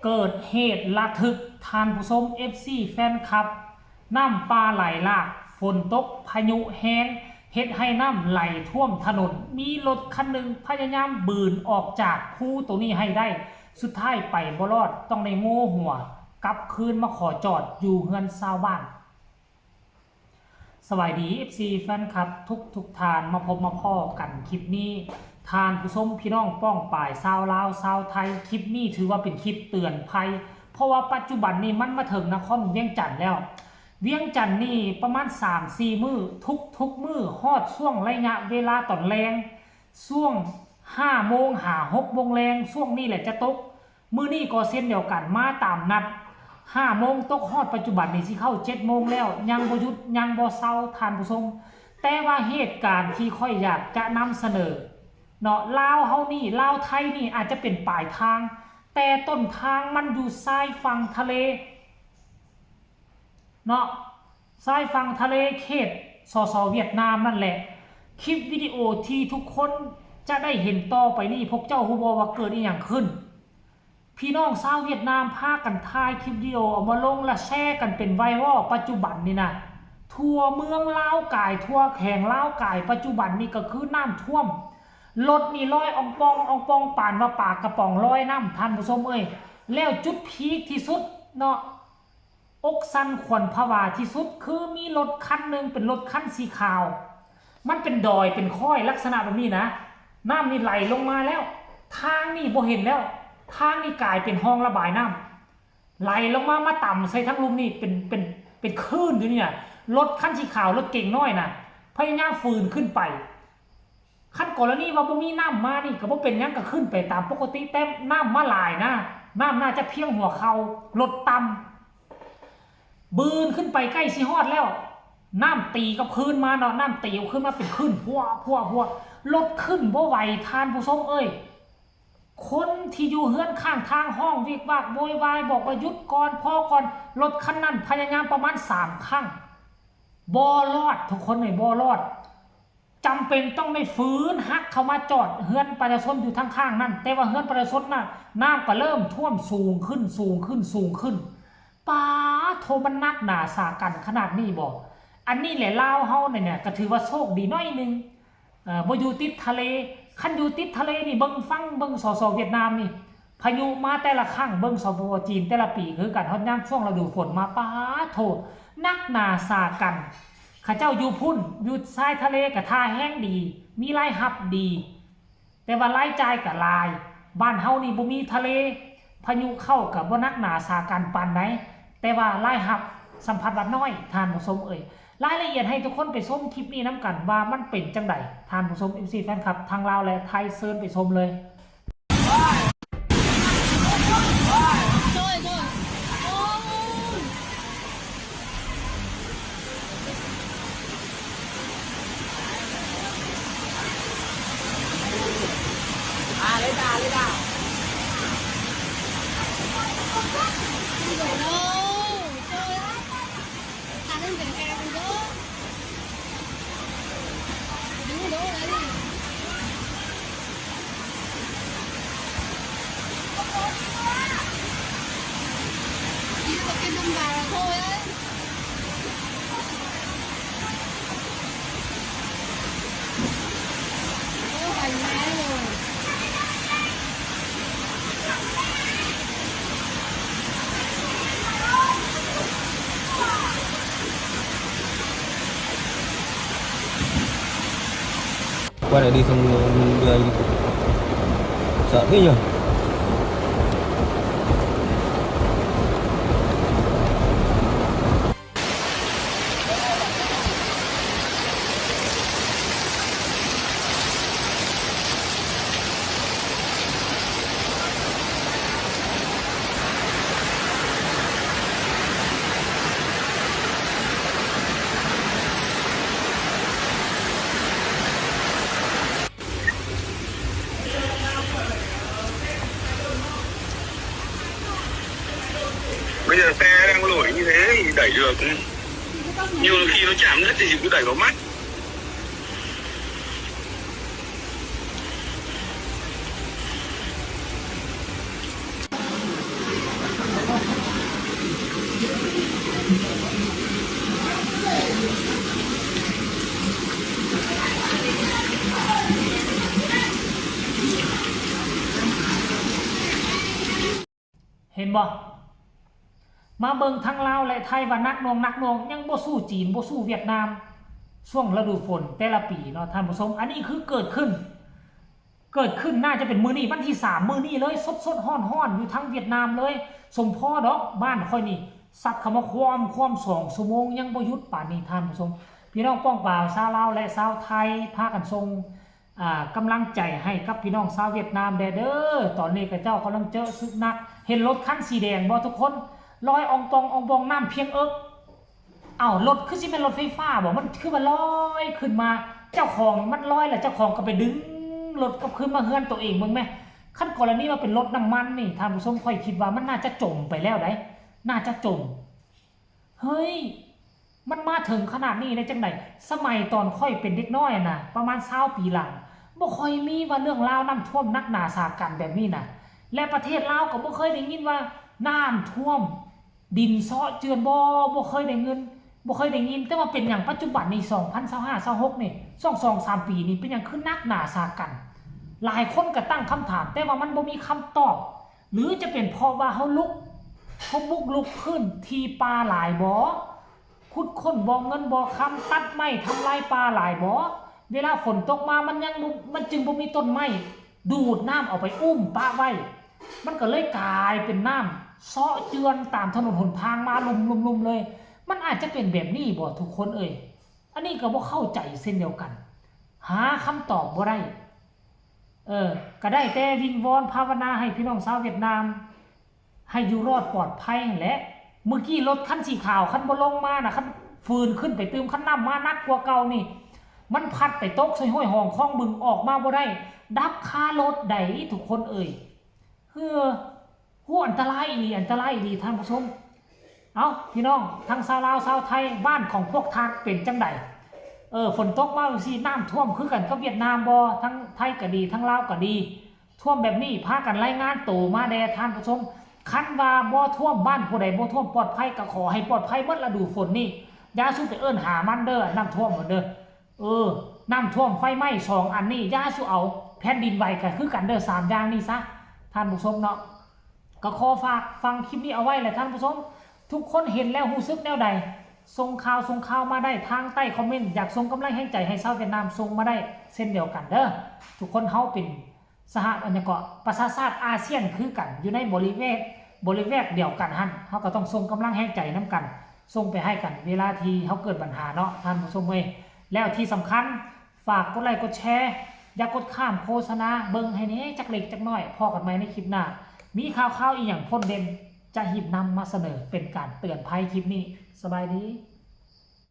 เกิดเหตุระทึกทานผู้ชม FC แฟนคลับน้ำปลาไหลหลากฝนตกพายุแห้งเฮ็ดให้น้ำไหลท่วมถนนมีรถคันหนึ่งพยายามบืนออกจากภูตัวนี้ให้ได้สุดท้ายไปบ่รอดต้องได้โง่หัวกลับคืนมาขอจอดอยู่เฮือนชาวบ้านสวัสดี FC แฟนคลับทุกทานมาพบมาพ่อกันคลิปนี้ทานผู้ชมพี่น้องป้องป่ายชาวลาวชาวไทยคลิปนี้ถือว่าเป็นคลิปเตือนภัยเพราะว่าปัจจุบันนี้มันมาถึงนครเวียงจันทน์แล้วเวียงจันทน์นี่ประมาณ 3-4 มื้อทุกมื้อฮอดช่วงระยะเวลาตอนแรงช่วง5 โมงหา6 โมงแรงช่วงนี้แหละจะตกมื้อนี้ก็เส้นเดียวกันมาตามนัด5 โมงตกฮอดปัจจุบันนี่สิเข้า7 โมงแล้วยังบ่หยุดยังบ่เซาทานผู้ชมแต่ว่าเหตุการณ์ที่ค่อยอยากจะนำเสนอเนาะลาวเฮานี่ลาวไทยนี่อาจจะเป็นปลายทางแต่ต้นทางมันอยู่ชายฝั่งทะเลเนาะชายฝั่งทะเลเขตสเวียดนามนั่นแหละคลิปวิดีโอที่ทุกคนจะได้เห็นต่อไปนี่พวกเจ้าฮู้บ่ว่าเกิดอีหยังขึ้นพี่น้องชาวเวียดนามพากันถ่ายคลิปวิดีโอเอามาลงและแชร์กันเป็นไวรัลปัจจุบันนี่นะทั่วเมืองลาวกายทั่วแข่งลาวกายปัจจุบันนี่ก็คือน้ำท่วมรถนี่ลอยอองปองปานว่าปากกระป๋องลอยน้ำท่านผู้ชมเอ้ยแล้วจุดพีคที่สุดเนาะอกสั่นขวัญผวาที่สุดคือมีรถคันหนึ่งเป็นรถคันสีขาวมันเป็นดอยเป็นค่อยลักษณะแบบนี้นะน้ำนี่ไหลลงมาแล้วทางนี่บ่เห็นแล้วทางนี่กลายเป็นห้องระบายน้ำไหลลงมาต่ำใส่ทั้งลุมนี่เป็นคลื่นอยู่เนี่ยรถคันสีขาวรถเก่งน้อยนะพยายามฝืนขึ้นไปขั้นกรณีว่าบ่มีน้ำมานี่ก็บ่เป็นยังก็ขึ้นไปตามปกติแต่น้ำมาหลายนะน้ำน่าจะเพียงหัวเข่ารถต่ำบืนขึ้นไปใกล้สิฮอดแล้วน้ำตีกับพื้นมาเนาะน้ำตีขึ้นมาเป็นขึ้นพัวรถขึ้นบ่ไหวทานผู้ชมเอ้ยคนที่อยู่เฮือนข้างทางห้องวิกวักโวยวายบอกว่าหยุดก่อนพอก่อนรถคันนั้นพยายามประมาณ3 ครั้งบ่รอดทุกคนเลยบ่รอดจำเป็นต้องได้ฟื้นฮักเข้ามาจอดเฮือนประชาชนอยู่ทางข้างนั่นแต่ว่าเฮือนประชาชนน่ะน้ำก็เริ่มท่วมสูงขึ้นป้าโทมันนักหนาสากันขนาดนี้บอกอันนี้แหละลาวเฮาเนี่ยก็ถือว่าโชคดีน้อยนึงบ่อยู่ติดทะเลคันอยู่ติดทะเลนี่เบิ่งสเวียดนามนี่พายุมาแต่ละครั้งเบิ่งสปจีนแต่ละปีคือกันฮอดยามช่วงฤดูฝนมาป้าโทนักหนาสากันข้าเจ้าอยู่พุ่นอยู่ชายทะเลกับท่าแห้งดีมีรายรับดีแต่ว่ารายจ่ายกับลายบ้านเฮานี่บ่มีทะเลพายุเข้ากับบ่นักหนาสากันปานใดแต่ว่ารายรับสัมผัสว่าน้อยทานผู้ชมเอ่ยรายละเอียดให้ทุกคนไปชมคลิปนี้น้ำกันว่ามันเป็นจังไดทานผู้ชม MC แฟนคลับทางลาวและไทยเชิญไปชมเลยquay lại đi xong đưa anh đi. Sợ thế nhỉ. Bây giờ xe đang lỗi như thế thì đẩy được, nhưng mà khi nó chạm đất thì chỉ cứ đẩy vào mắt. นบ่มาเบิ่งทั้งลาวและไทยว่านักหน่วงยังบ่สู้จีนบ่สู้เวียดนามช่วงฤดูฝนแต่ละปีเนาะท่านผู้ชมอันนี้คือเกิดขึ้นน่าจะเป็นมื้อนี้วันที่3มื้อนี้เลยสดๆฮ้อนๆอยู่ทั้งเวียดนามเลยสมพอดอกบ้านค่อยนี่สัตว์เข้ามาความ2ชั่วโมงยังบ่หยุดป่านนี้ท่านผู้ชมพี่น้องป้องปราวชาวลาวและชาวไทยพากันส่งกำลังใจให้กับพี่น้องชาวเวียดนามเด้อตอนนี้ก็เจ้ากำลังเจอศึกหนักเห็นรถคันสีแดงบ่ทุกคนลอยอองบองน้ำเพียงรถคือสิเป็นรถไฟฟ้าบ่มันคือว่าลอยขึ้นมาเจ้าของมันลอยแล้วเจ้าของก็ไปดึงรถกลับขึ้นมาเฮือนตัวเองมึงแม่ขั้นกรณีว่าเป็นรถน้ำมันนี่ท่านผู้ชมค่อยคิดว่ามันน่าจะจมไปแล้วได้น่าจะจมเฮ้ยมันมาถึงขนาดนี้ได้จังได๋สมัยตอนค่อยเป็นเด็กน้อยน่ะประมาณ20ปีหลังบ่ค่อยมีว่าเรื่องราวน้ำท่วมนักหนาสากันแบบนี้น่ะและประเทศลาวก็บ่เคยได้ยินว่าน้ำท่วมดินเซาะเจือนบ่เคยได้ยินแต่ว่าเป็นอย่างปัจจุบันนี่2025-26นี่2-3 ปีนี่เป็นอย่างขึ้นนักหนาสากันหลายคนก็ตั้งคำถามแต่ว่ามันบ่มีคำตอบหรือจะเป็นเพราะว่าเขาบุกลุกขึ้นที่ป่าหลายบ่ขุดค้นบ่เงินบ่คำตัดไม้ทำลายป่าหลายบ่เวลาฝนตกมามันจึงบ่มีต้นไม้ดูดน้ำเอาไปป่าไว้มันก็เลยกลายเป็นน้ำเซาะเจือนตามถนนหนทางมาลุมเลยมันอาจจะเป็นแบบนี้บ่ทุกคนอันนี้ก็บ่เข้าใจเส้นเดียวกันหาคำตอบบ่ได้ก็ได้แต่วิงวอนภาวนาให้พี่น้องชาวเวียดนามให้อยู่รอดปลอดภัยแหละเมื่อกี้รถคันสีขาวคันบ่ลงมาน่ะคันฟืนขึ้นไปเติมคันน้ำมานักกว่าเก่านี่มันพัดไปตกใส่ห้วยหองคลองบึงออกมาบ่ได้ดับคารถใดทุกคนหัวอันตรายอีท่านผู้ชมเอาพี่น้องทั้งชาวลาวชาวไทยบ้านของพวกทางเป็นจังไดฝนตกมาสิน้ำท่วมคือกันกับเวียดนามบ่ทั้งไทยก็ดีทั้งลาวก็ดีท่วมแบบนี้พากันรายงานตัวมาแด่ท่านผู้ชมคันว่าบ่ท่วมบ้านผู้ใดบ่ท่วมปลอดภัยก็ขอให้ปลอดภัยเมื่อฤดูฝนนี่อย่าสู้ไปหามันเด้อน้ำท่วมเด้อน้ำท่วมไฟไหม้2อันนี้อย่าสู้เอาแผ่นดินไหวก็คือกันเด้อ3อย่างนี้ซะท่านผู้ชมเนาะก็ขอฝากฟังคลิปนี้เอาไว้แหละท่านผู้ชมทุกคนเห็นแล้วรู้สึกแนวใดส่งข่าวมาได้ทางใต้คอมเมนต์อยากส่งกำลังใจให้ชาวเวียดนามส่งมาได้เช่นเดียวกันเด้อทุกคนเฮาเป็นสหประชาชาติอาเซียนคือกันอยู่ในบริเวณเดียวกันหั่นเฮาก็ต้องส่งกำลังใจนํกันส่งไปให้กันเวลาที่เฮาเกิดปัญหาเนาะท่านผู้ชมแล้วที่สำคัญฝากกดไลค์กดแชร์อย่ากดข้ามโฆษณาเบิ่งให้แหน่จักเล็กจักน้อยพอกันใหม่ในคลิปหน้ามีข่าวอีหยังพ้นเด่นจะหยิบนำมาเสนอเป็นการเตือนภัยคลิปนี้สบายดี